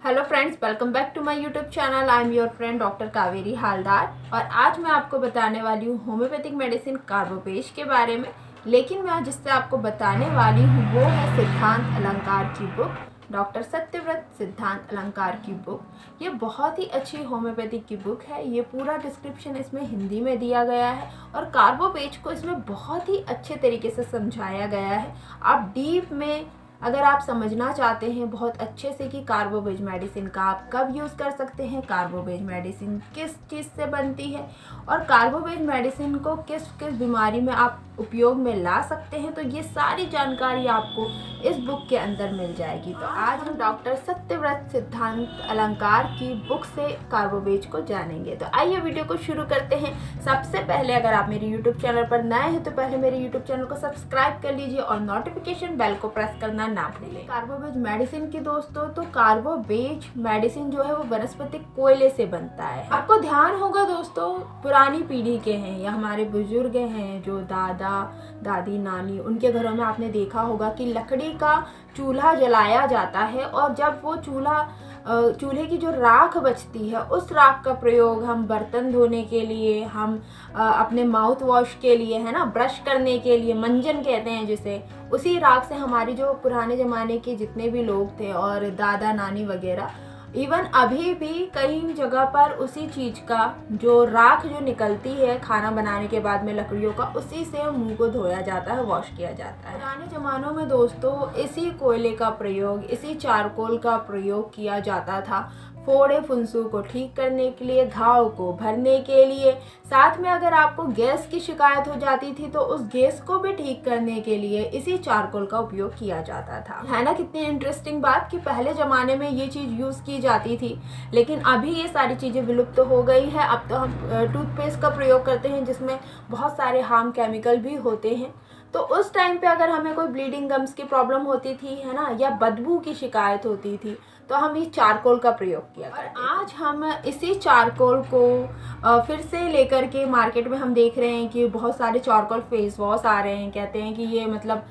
Hello friends, welcome back to my YouTube channel. I am your friend doctor Kaveri Haldar और आज मैं आपको बताने वाली हूँ होम्योपैथिक मेडिसिन कार्बोपेश के बारे में। लेकिन मैं जिससे आपको बताने वाली हूँ वो है सिद्धांत अलंकार की बुक, डॉक्टर सत्यव्रत सिद्धांत अलंकार की बुक। ये बहुत ही अच्छी होम्योपैथिक की बुक है। ये पूरा डिस्क्रिप्शन इसमें हिंदी में दिया गया है और कार्बोपेश को इसमें बहुत ही अच्छे तरीके से समझाया गया है। आप डीप में अगर आप समझना चाहते हैं बहुत अच्छे से कि कार्बोवेज मेडिसिन का आप कब यूज़ कर सकते हैं, कार्बोवेज मेडिसिन किस चीज़ से बनती है और कार्बोवेज मेडिसिन को किस किस बीमारी में आप उपयोग में ला सकते हैं, तो ये सारी जानकारी आपको इस बुक के अंदर मिल जाएगी। तो आज हम डॉक्टर सत्यव्रत सिद्धांत अलंकार की बुक से कार्बोवेज को जानेंगे। तो आइए वीडियो को शुरू करते हैं। सबसे पहले अगर आप मेरे यूट्यूब चैनल पर नए हैं तो पहले मेरे यूट्यूब चैनल को सब्सक्राइब कर लीजिए और नोटिफिकेशन बेल को प्रेस करना ना भूलें। कार्बोवेज मेडिसिन की दोस्तों, तो कार्बोवेज मेडिसिन जो है वो वनस्पतिक कोयले से बनता है। आपको ध्यान होगा दोस्तों, पुरानी पीढ़ी के हैं या हमारे बुजुर्ग हैं जो दादा दादी नानी, उनके घरों में आपने देखा होगा कि लकड़ी का चूल्हा जलाया जाता है और जब वो चूल्हे की जो राख बचती है उस राख का प्रयोग हम बर्तन धोने के लिए, हम अपने माउथ वॉश के लिए, है ना, ब्रश करने के लिए, मंजन कहते हैं जिसे, उसी राख से हमारी जो पुराने ज़माने के जितने भी लोग थे और दादा नानी वगैरह, इवन अभी भी कई जगह पर उसी चीज़ का जो राख जो निकलती है खाना बनाने के बाद में लकड़ियों का, उसी से मुंह को धोया जाता है, वॉश किया जाता है। पुराने ज़मानों में दोस्तों इसी कोयले का प्रयोग, इसी चारकोल का प्रयोग किया जाता था फोड़े फुंसू को ठीक करने के लिए, घाव को भरने के लिए, साथ में अगर आपको गैस की शिकायत हो जाती थी तो उस गैस को भी ठीक करने के लिए इसी चारकोल का उपयोग किया जाता था। है ना कितनी इंटरेस्टिंग बात कि पहले ज़माने में ये चीज़ यूज़ की जाती थी, लेकिन अभी ये सारी चीज़ें विलुप्त हो गई है। अब तो हम टूथपेस्ट का प्रयोग करते हैं जिसमें बहुत सारे हार्म केमिकल भी होते हैं। तो उस टाइम पे अगर हमें कोई ब्लीडिंग गम्स की प्रॉब्लम होती थी, है ना, या बदबू की शिकायत होती थी, तो हम इस चारकोल का प्रयोग किया करते थे। आज हम इसी चारकोल को फिर से लेकर के मार्केट में हम देख रहे हैं कि बहुत सारे चारकोल फेस वॉश आ रहे हैं। कहते हैं कि ये मतलब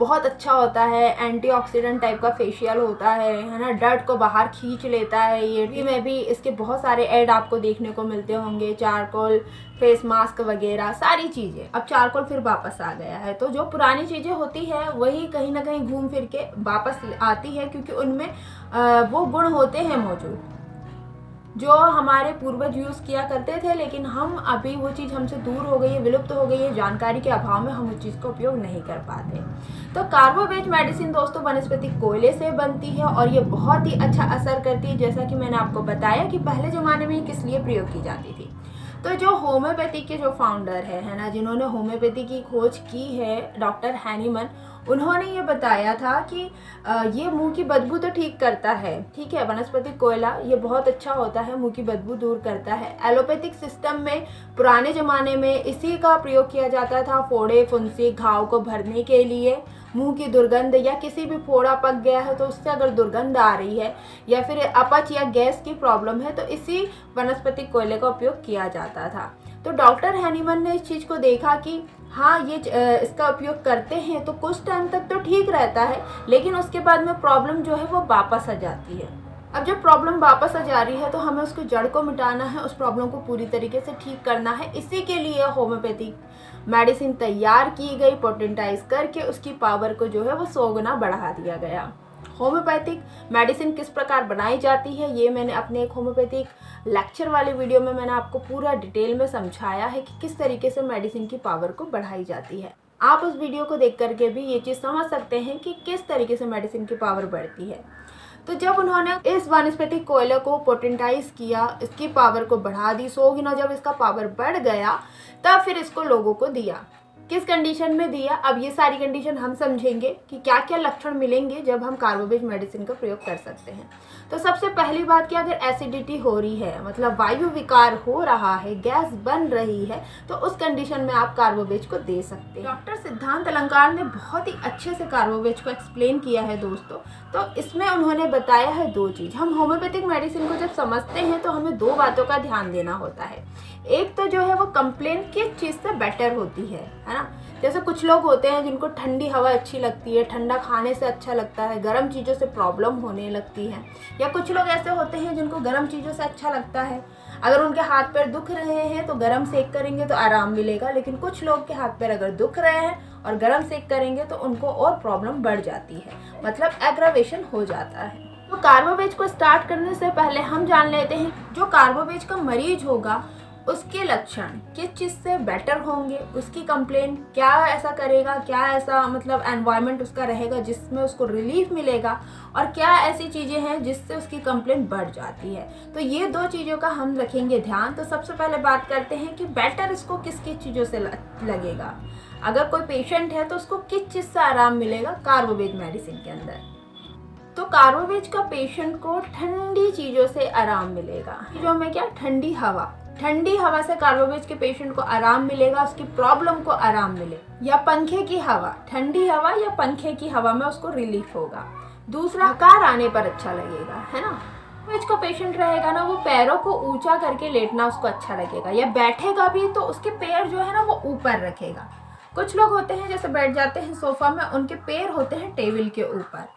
बहुत अच्छा होता है, एंटीऑक्सीडेंट टाइप का फेशियल होता है ना, डर्ट को बाहर खींच लेता है। ये में भी इसके बहुत सारे ऐड आपको देखने को मिलते होंगे, चारकोल फेस मास्क वगैरह सारी चीज़ें। अब चारकोल फिर वापस आ गया है, तो जो पुरानी चीज़ें होती है वही कहीं ना कहीं घूम फिर के वापस आती है, क्योंकि उनमें वो गुण होते हैं मौजूद जो हमारे पूर्वज यूज़ किया करते थे, लेकिन हम अभी वो चीज़ हमसे दूर हो गई है, विलुप्त हो गई है। जानकारी के अभाव में हम उस चीज़ का उपयोग नहीं कर पाते। तो कार्बोवेज मेडिसिन दोस्तों वनस्पतिक कोयले से बनती है और ये बहुत ही अच्छा असर करती है। जैसा कि मैंने आपको बताया कि पहले ज़माने में किस लिए प्रयोग की जाती थी। तो जो होम्योपैथी के जो फाउंडर है ना, जिन्होंने होम्योपैथी की खोज की है, डॉक्टर हैनीमन, उन्होंने ये बताया था कि ये मुंह की बदबू तो ठीक करता है, ठीक है, वनस्पतिक कोयला ये बहुत अच्छा होता है, मुंह की बदबू दूर करता है। एलोपैथिक सिस्टम में पुराने ज़माने में इसी का प्रयोग किया जाता था फोड़े फुंसी घाव को भरने के लिए, मुंह की दुर्गंध या किसी भी फोड़ा पक गया है तो उससे अगर दुर्गंध आ रही है या फिर अपच या गैस की प्रॉब्लम है तो इसी वनस्पतिक कोयले का उपयोग किया जाता था। तो डॉक्टर हैनीमन ने इस चीज़ को देखा कि हाँ ये इसका उपयोग करते हैं तो कुछ टाइम तक तो ठीक रहता है, लेकिन उसके बाद में प्रॉब्लम जो है वो वापस आ जाती है। अब जब प्रॉब्लम वापस आ जा रही है तो हमें उसकी जड़ को मिटाना है, उस प्रॉब्लम को पूरी तरीके से ठीक करना है। इसी के लिए होम्योपैथिक मेडिसिन तैयार की गई, पोटेंटाइज करके उसकी पावर को जो है वो 100 गुना बढ़ा दिया गया। होम्योपैथिक मेडिसिन किस प्रकार बनाई जाती है ये मैंने अपने एक होम्योपैथिक लेक्चर वाली वीडियो में मैंने आपको पूरा डिटेल में समझाया है कि किस तरीके से मेडिसिन की पावर को बढ़ाई जाती है। आप उस वीडियो को देख करके भी ये चीज़ समझ सकते हैं कि किस तरीके से मेडिसिन की पावर बढ़ती है। तो जब उन्होंने इस वनस्पतिक कोयले को पोटेंटाइज किया, इसकी पावर को बढ़ा दी 100 गुना, जब इसका पावर बढ़ गया तब फिर इसको लोगों को दिया। किस कंडीशन में दिया, अब ये सारी कंडीशन हम समझेंगे कि क्या क्या लक्षण मिलेंगे जब हम कार्बोवेज मेडिसिन का प्रयोग कर सकते हैं। तो सबसे पहली बात कि अगर एसिडिटी हो रही है, मतलब वायु विकार हो रहा है, गैस बन रही है, तो उस कंडीशन में आप कार्बोवेज को दे सकते हैं। डॉक्टर सिद्धांत अलंकार ने बहुत ही अच्छे से कार्बोवेज को एक्सप्लेन किया है दोस्तों। तो इसमें उन्होंने बताया है 2 चीज़। हम होम्योपैथिक मेडिसिन को जब समझते हैं तो हमें 2 बातों का ध्यान देना होता है। एक तो जो है वो कंप्लेन किस चीज़ से बेटर होती है ना। जैसे कुछ लोग होते हैं जिनको ठंडी हवा अच्छी लगती है, ठंडा खाने से अच्छा लगता है, गर्म चीज़ों से प्रॉब्लम होने लगती है। या कुछ लोग ऐसे होते हैं जिनको गर्म चीज़ों से अच्छा लगता है, अगर उनके हाथ पैर दुख रहे हैं तो गर्म सेक करेंगे तो आराम मिलेगा। लेकिन कुछ लोग के हाथ पैर अगर दुख रहे हैं और गर्म सेक करेंगे तो उनको और प्रॉब्लम बढ़ जाती है, मतलब एग्रावेशन हो जाता है। तो कार्बोवेज को स्टार्ट करने से पहले हम जान लेते हैं जो कार्बोवेज का मरीज होगा उसके लक्षण किस चीज़ से बेटर होंगे, उसकी कंप्लेन क्या ऐसा करेगा, क्या ऐसा मतलब एनवायरनमेंट उसका रहेगा जिसमें उसको रिलीफ मिलेगा, और क्या ऐसी चीज़ें हैं जिससे उसकी कंप्लेन बढ़ जाती है। तो ये दो चीज़ों का हम रखेंगे ध्यान। तो सबसे पहले बात करते हैं कि बेटर इसको किस किस चीज़ों से लगेगा। अगर कोई पेशेंट है तो उसको किस चीज़ से आराम मिलेगा कार्बोवेज मेडिसिन के अंदर। तो कार्बोवेज का पेशेंट को ठंडी चीज़ों से आराम मिलेगा। चीज़ों में क्या, ठंडी हवा से कार्बोवेज के पेशेंट को आराम मिलेगा, उसकी प्रॉब्लम को आराम मिले। या पंखे की हवा, ठंडी हवा या पंखे की हवा में उसको रिलीफ होगा। दूसरा, हकार आने पर अच्छा लगेगा, है ना। कार्बोवेज का पेशेंट रहेगा ना, वो पैरों को ऊंचा करके लेटना उसको अच्छा लगेगा, या बैठेगा भी तो उसके पैर जो है ना वो ऊपर रखेगा। कुछ लोग होते हैं जैसे बैठ जाते हैं सोफा में, उनके पैर होते हैं टेबल के ऊपर।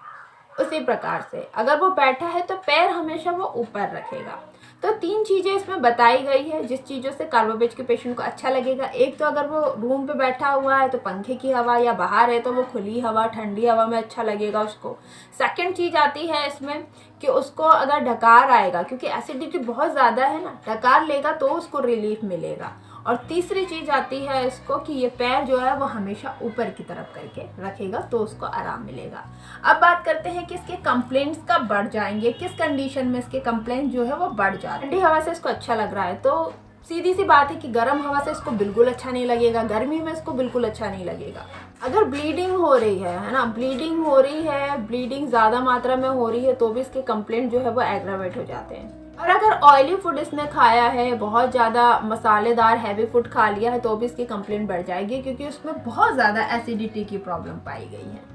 उसी प्रकार से अगर वो बैठा है तो पैर हमेशा वो ऊपर रखेगा। तो 3 चीज़ें इसमें बताई गई है जिस चीज़ों से कार्बोवेज के पेशेंट को अच्छा लगेगा। एक तो अगर वो रूम पे बैठा हुआ है तो पंखे की हवा, या बाहर है तो वो खुली हवा ठंडी हवा में अच्छा लगेगा उसको। सेकंड चीज़ आती है इसमें कि उसको अगर डकार आएगा, क्योंकि एसिडिटी बहुत ज़्यादा है ना, डकार लेगा तो उसको रिलीफ मिलेगा। और तीसरी चीज़ आती है इसको कि ये पैर जो है वो हमेशा ऊपर की तरफ करके रखेगा तो उसको आराम मिलेगा। अब बात करते हैं कि इसके कंप्लेंट्स कब बढ़ जाएंगे, किस कंडीशन में इसके कंप्लेंट जो है वो बढ़ जाए। ठंडी हवा से इसको अच्छा लग रहा है तो सीधी सी बात है कि गर्म हवा से इसको बिल्कुल अच्छा नहीं लगेगा, गर्मी में इसको बिल्कुल अच्छा नहीं लगेगा। अगर ब्लीडिंग हो रही है ना, ब्लीडिंग ज़्यादा मात्रा में हो रही है तो भी इसके कंप्लेंट जो है वो एग्रावेट हो जाते हैं। और अगर ऑयली फूड इसने खाया है, बहुत ज़्यादा मसालेदार हैवी फूड खा लिया है तो भी इसकी कंप्लेंट बढ़ जाएगी, क्योंकि उसमें बहुत ज़्यादा एसिडिटी की प्रॉब्लम पाई गई है।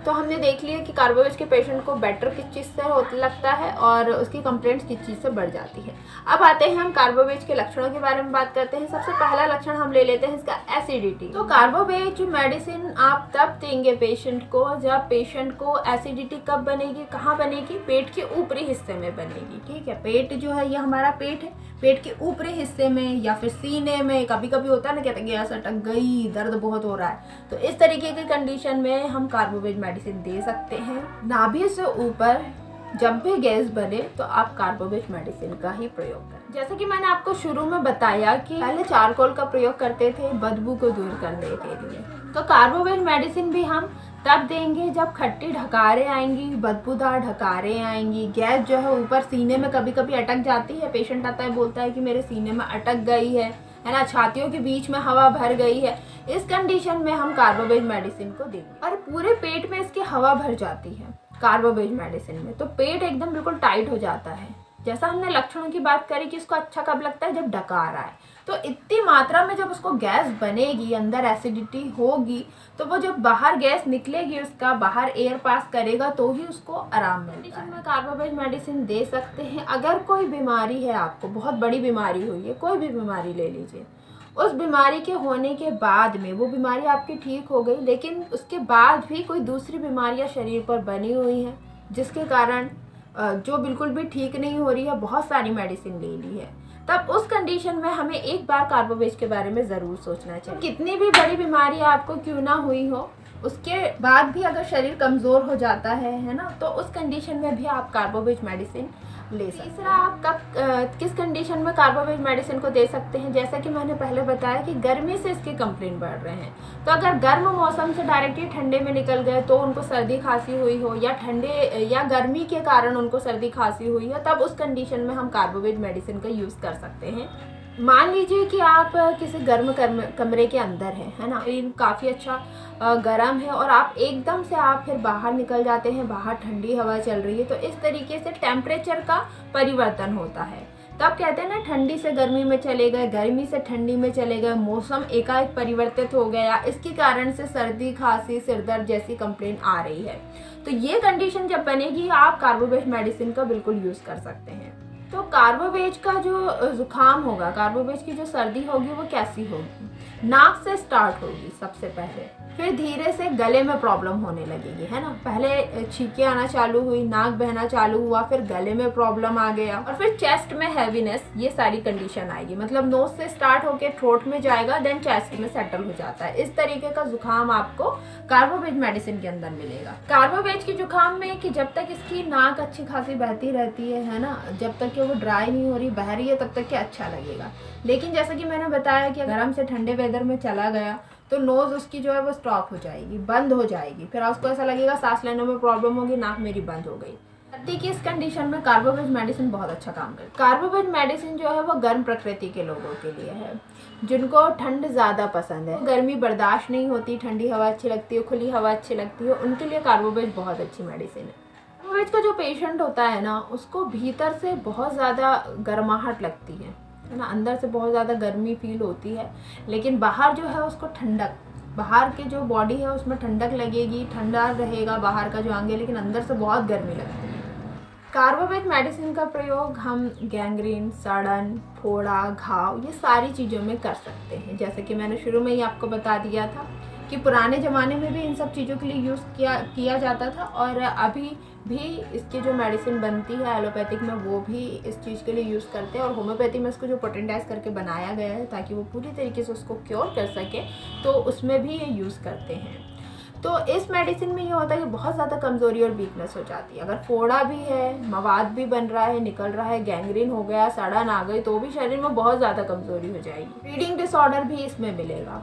तो हमने देख लिया कि कार्बोवेज के पेशेंट को बेटर किस चीज़ से लगता है और उसकी कंप्लेंट्स किस चीज़ से बढ़ जाती है। अब आते हैं हम कार्बोवेज के लक्षणों के बारे में बात करते हैं। सबसे पहला लक्षण हम ले लेते हैं इसका एसिडिटी। तो कार्बोवेज मेडिसिन आप तब देंगे पेशेंट को जब पेशेंट को एसिडिटी कब बनेगी, कहाँ बनेगी, पेट के ऊपरी हिस्से में बनेगी। ठीक है, पेट जो है ये हमारा पेट है, पेट के ऊपरी हिस्से में या फिर सीने में। कभी कभी होता है ना, कहते हैं गैस अटक गई, दर्द बहुत हो रहा है, तो इस तरीके की कंडीशन में हम कार्बोवेज मेडिसिन दे सकते हैं। नाभि से ऊपर जब भी गैस बने तो आप कार्बोवेज मेडिसिन का ही प्रयोग करें। जैसे कि मैंने आपको शुरू में बताया कि पहले चारकोल का प्रयोग करते थे बदबू को दूर करने के लिए, तो कार्बोवेज मेडिसिन भी हम तब देंगे जब खट्टी ढकारें आएंगी, बदबूदार ढकारें आएंगी, गैस जो है ऊपर सीने में कभी कभी अटक जाती है। पेशेंट आता है बोलता है कि मेरे सीने में अटक गई है ना, छातियों के बीच में हवा भर गई है। इस कंडीशन में हम कार्बोवेज मेडिसिन को देंगे। और पूरे पेट में इसकी हवा भर जाती है कार्बोवेज मेडिसिन में, तो पेट एकदम बिल्कुल टाइट हो जाता है। जैसा हमने लक्षणों की बात करी कि इसको अच्छा कब लगता है, जब डकार आए। तो इतनी मात्रा में जब उसको गैस बनेगी, अंदर एसिडिटी होगी, तो वो जब बाहर गैस निकलेगी, उसका बाहर एयर पास करेगा तो ही उसको आराम मिलेगा। इसमें कार्बोवेज मेडिसिन दे सकते हैं। अगर कोई बीमारी है, आपको बहुत बड़ी बीमारी हुई है, कोई भी बीमारी ले लीजिए, उस बीमारी के होने के बाद में वो बीमारी आपकी ठीक हो गई, लेकिन उसके बाद भी कोई दूसरी बीमारियां शरीर पर बनी हुई हैं जिसके कारण जो बिल्कुल भी ठीक नहीं हो रही है, बहुत सारी मेडिसिन ले ली है, तब उस कंडीशन में हमें एक बार कार्बोवेज के बारे में ज़रूर सोचना चाहिए। कितनी भी बड़ी बीमारी आपको क्यों ना हुई हो, उसके बाद भी अगर शरीर कमज़ोर हो जाता है ना, तो उस कंडीशन में भी आप कार्बोवेज मेडिसिन ले सकते हैं। तीसरा, आप कब किस कंडीशन में कार्बोवेज मेडिसिन को दे सकते हैं। जैसा कि मैंने पहले बताया कि गर्मी से इसके कंप्लेंट बढ़ रहे हैं, तो अगर गर्म मौसम से डायरेक्टली ठंडे में निकल गए तो उनको सर्दी खांसी हुई हो, या ठंडे या गर्मी के कारण उनको सर्दी खांसी हुई है, तब उस कंडीशन में हम कार्बोवेज मेडिसिन का यूज़ कर सकते हैं। मान लीजिए कि आप किसी गर्म कमरे के अंदर हैं, है ना, काफ़ी अच्छा गर्म है और आप एकदम से आप फिर बाहर निकल जाते हैं, बाहर ठंडी हवा चल रही है, तो इस तरीके से टेम्परेचर का परिवर्तन होता है। तब कहते हैं ना, ठंडी से गर्मी में चले गए, गर्मी से ठंडी में चले गए, मौसम एकाएक परिवर्तित हो गया, इसके कारण से सर्दी खांसी सिरदर्द जैसी कंप्लेंट आ रही है। तो ये कंडीशन जब बनेगी, आप कार्बोवेज मेडिसिन का बिल्कुल यूज़ कर सकते हैं। तो कार्बोवेज का जो जुकाम होगा, कार्बोवेज की जो सर्दी होगी वो कैसी होगी? नाक से स्टार्ट होगी सबसे पहले, फिर धीरे से गले में प्रॉब्लम होने लगेगी, है ना। पहले छींके आना चालू हुई, नाक बहना चालू हुआ, फिर गले में प्रॉब्लम आ गया और फिर चेस्ट में हैवीनेस, ये सारी कंडीशन आएगी। मतलब नोज से स्टार्ट होके थ्रोट में जाएगा, देन चेस्ट में सेटल हो जाता है। इस तरीके का जुकाम आपको कार्बोवेज मेडिसिन के अंदर मिलेगा। कार्बोवेज की जुकाम में कि जब तक इसकी नाक अच्छी खासी बहती रहती है ना, जब तक कि वो ड्राई नहीं हो रही, बह रही है, तब तक कि अच्छा लगेगा। लेकिन जैसा कि मैंने बताया कि गर्म से ठंडे वेदर में चला गया तो नोज उसकी जो है वो स्टॉप हो जाएगी, बंद हो जाएगी, फिर उसको ऐसा लगेगा सांस लेने में प्रॉब्लम होगी, नाक मेरी बंद हो गई। सर्दी की इस कंडीशन में कार्बोवेज मेडिसिन बहुत अच्छा काम करती है। कार्बोवेज मेडिसिन जो है वो गर्म प्रकृति के लोगों के लिए है, जिनको ठंड ज़्यादा पसंद है, गर्मी बर्दाश्त नहीं होती, ठंडी हवा अच्छी लगती है, खुली हवा अच्छी लगती है, उनके लिए कार्बोवेज बहुत अच्छी मेडिसिन है। कार्बोवेज का जो पेशेंट होता है ना, उसको भीतर से बहुत ज़्यादा गर्माहट लगती है ना, अंदर से बहुत ज़्यादा गर्मी फील होती है, लेकिन बाहर जो है उसको ठंडक, बाहर की जो बॉडी है उसमें ठंडक लगेगी, ठंडा रहेगा बाहर का जो अंग है, लेकिन अंदर से बहुत गर्मी लगती है। कार्बोवेज मेडिसिन का प्रयोग हम गैंग्रीन, सड़न, फोड़ा, घाव, ये सारी चीज़ों में कर सकते हैं। जैसे कि मैंने शुरू में ही आपको बता दिया था कि पुराने ज़माने में भी इन सब चीज़ों के लिए यूज़ किया जाता था, और अभी भी इसकी जो मेडिसिन बनती है एलोपैथिक में वो भी इस चीज़ के लिए यूज़ करते हैं, और होम्योपैथी में इसको जो पोटेंटाइज करके बनाया गया है ताकि वो पूरी तरीके से उसको क्योर कर सके, तो उसमें भी ये यूज़ करते हैं। तो इस मेडिसिन में ये होता है कि बहुत ज़्यादा कमज़ोरी और वीकनेस हो जाती है। अगर फोड़ा भी है, मवाद भी बन रहा है, निकल रहा है, गैंग्रीन हो गया, सड़न आ गई, तो भी शरीर में बहुत ज़्यादा कमज़ोरी हो जाएगी। ब्लीडिंग डिसऑर्डर भी इसमें मिलेगा,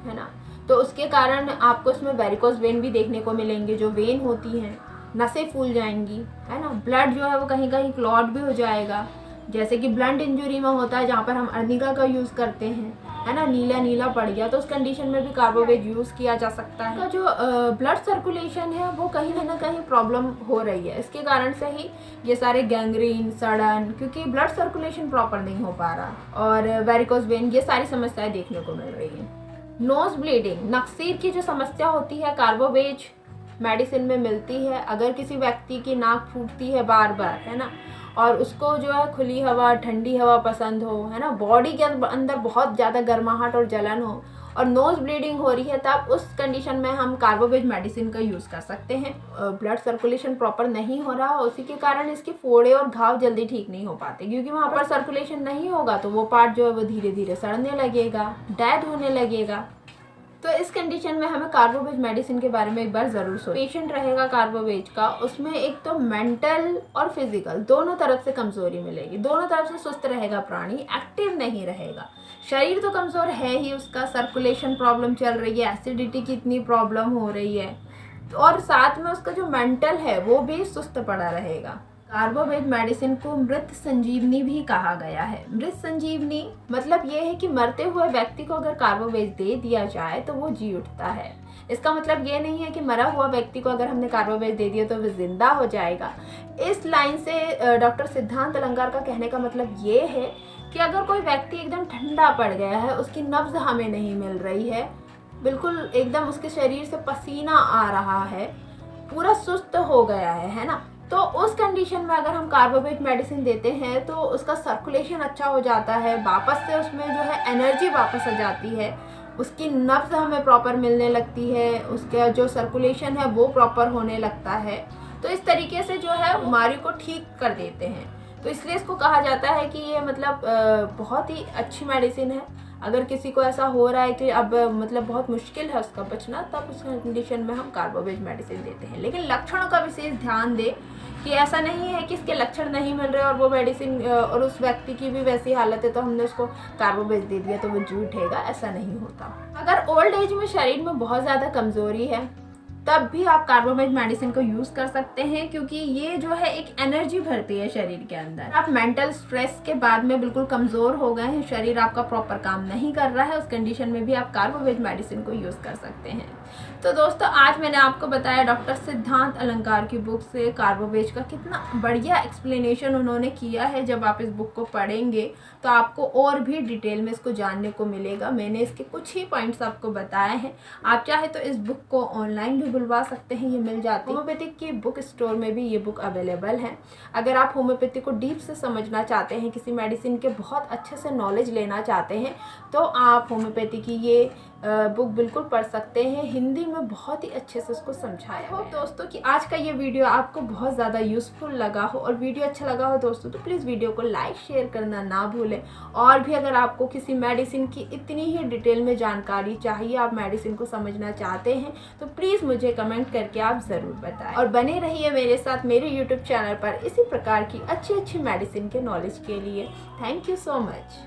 है ना। तो उसके कारण आपको इसमें वेरिकोस वेन भी देखने को मिलेंगे, जो वेन होती हैं, नसें फूल जाएंगी, है ना। ब्लड जो है वो कहीं कहीं क्लॉट भी हो जाएगा, जैसे कि ब्लंट इंजरी में होता है, जहाँ पर हम अर्निका का यूज़ करते हैं, है ना, नीला नीला पड़ गया, तो उस कंडीशन में भी कार्बोवेज यूज़ किया जा सकता है। तो जो ब्लड सर्कुलेशन है वो कहीं ना कहीं प्रॉब्लम हो रही है, इसके कारण से ही ये सारे गैंग्रीन, सड़न, क्योंकि ब्लड सर्कुलेशन प्रॉपर नहीं हो पा रहा, और वेरिकोस वेन, ये सारी समस्याएं देखने को मिल रही है। नोज ब्लीडिंग, नक्सीर की जो समस्या होती है कार्बोवेज मेडिसिन में मिलती है। अगर किसी व्यक्ति की नाक फूटती है बार बार, है ना, और उसको जो है खुली हवा, ठंडी हवा पसंद हो, है ना, बॉडी के अंदर बहुत ज़्यादा गर्माहट और जलन हो, और नोज ब्लीडिंग हो रही है, तब उस कंडीशन में हम कार्बोवेज मेडिसिन का यूज़ कर सकते हैं। ब्लड सर्कुलेशन प्रॉपर नहीं हो रहा, उसी के कारण इसके फोड़े और घाव जल्दी ठीक नहीं हो पाते, क्योंकि वहाँ पर सर्कुलेशन नहीं होगा तो वो पार्ट जो है वो धीरे धीरे सड़ने लगेगा, डेड होने लगेगा। तो इस कंडीशन में हमें कार्बोवेज मेडिसिन के बारे में एक बार ज़रूर सोचें। पेशेंट रहेगा कार्बोवेज का, उसमें एक तो मेंटल और फिजिकल दोनों तरफ से कमज़ोरी मिलेगी, दोनों तरफ से सुस्त रहेगा प्राणी, एक्टिव नहीं रहेगा। शरीर तो कमज़ोर है ही, उसका सर्कुलेशन प्रॉब्लम चल रही है, एसिडिटी की इतनी प्रॉब्लम हो रही है, और साथ में उसका जो मेंटल है वो भी सुस्त पड़ा रहेगा। कार्बोवेज मेडिसिन को मृत संजीवनी भी कहा गया है। मृत संजीवनी मतलब ये है कि मरते हुए व्यक्ति को अगर कार्बोवेज दे दिया जाए तो वो जी उठता है। इसका मतलब ये नहीं है कि मरा हुआ व्यक्ति को अगर हमने कार्बोवेज दे दिया तो वो जिंदा हो जाएगा। इस लाइन से डॉक्टर सिद्धांत अलंकार का कहने का मतलब ये है कि अगर कोई व्यक्ति एकदम ठंडा पड़ गया है, उसकी नब्ज हमें नहीं मिल रही है, बिल्कुल एकदम उसके शरीर से पसीना आ रहा है, पूरा सुस्त हो गया है ना, तो उस कंडीशन में अगर हम कार्बोवेज मेडिसिन देते हैं तो उसका सर्कुलेशन अच्छा हो जाता है, वापस से उसमें जो है एनर्जी वापस आ जाती है, उसकी नब्ज हमें प्रॉपर मिलने लगती है, उसका जो सर्कुलेशन है वो प्रॉपर होने लगता है। तो इस तरीके से जो है बीमारी को ठीक कर देते हैं। तो इसलिए इसको कहा जाता है कि ये मतलब बहुत ही अच्छी मेडिसिन है। अगर किसी को ऐसा हो रहा है कि अब मतलब बहुत मुश्किल है उसका बचना, तब उस कंडीशन में हम कार्बोवेज मेडिसिन देते हैं। लेकिन लक्षणों का विशेष ध्यान दें कि ऐसा नहीं है कि इसके लक्षण नहीं मिल रहे और वो मेडिसिन और उस व्यक्ति की भी वैसी हालत है तो हमने उसको कार्बोवेज दे दिया तो वो जी उठेगा, ऐसा नहीं होता। अगर ओल्ड एज में शरीर में बहुत ज़्यादा कमज़ोरी है तब भी आप कार्बोवेज मेडिसिन को यूज़ कर सकते हैं, क्योंकि ये जो है एक एनर्जी भरती है शरीर के अंदर। आप मेंटल स्ट्रेस के बाद में बिल्कुल कमज़ोर हो गए हैं, शरीर आपका प्रॉपर काम नहीं कर रहा है, उस कंडीशन में भी आप कार्बोवेज मेडिसिन को यूज़ कर सकते हैं। तो दोस्तों आज मैंने आपको बताया डॉक्टर सिद्धांत अलंकार की बुक से कार्बोवेज का कितना बढ़िया एक्सप्लेनेशन उन्होंने किया है। जब आप इस बुक को पढ़ेंगे तो आपको और भी डिटेल में इसको जानने को मिलेगा। मैंने इसके कुछ ही पॉइंट्स आपको बताए हैं। आप चाहे तो इस बुक को ऑनलाइन भी बुलवा सकते हैं, ये मिल जाती है। होम्योपैथिक की बुक स्टोर में भी ये बुक अवेलेबल है। अगर आप होम्योपैथी को डीप से समझना चाहते हैं, किसी मेडिसिन के बहुत अच्छे से नॉलेज लेना चाहते हैं, तो आप होम्योपैथी की ये बुक बिल्कुल पढ़ सकते हैं। हिंदी में बहुत ही अच्छे से उसको समझाया हो। दोस्तों कि आज का ये वीडियो आपको बहुत ज़्यादा यूज़फुल लगा हो और वीडियो अच्छा लगा हो दोस्तों तो प्लीज़ वीडियो को लाइक शेयर करना ना भूलें। और भी अगर आपको किसी मेडिसिन की इतनी ही डिटेल में जानकारी चाहिए, आप मेडिसिन को समझना चाहते हैं, तो प्लीज़ मुझे कमेंट करके आप ज़रूर बताएं। और बने रहिए मेरे साथ मेरे यूट्यूब चैनल पर इसी प्रकार की अच्छी मेडिसिन के नॉलेज के लिए। Thank you so much.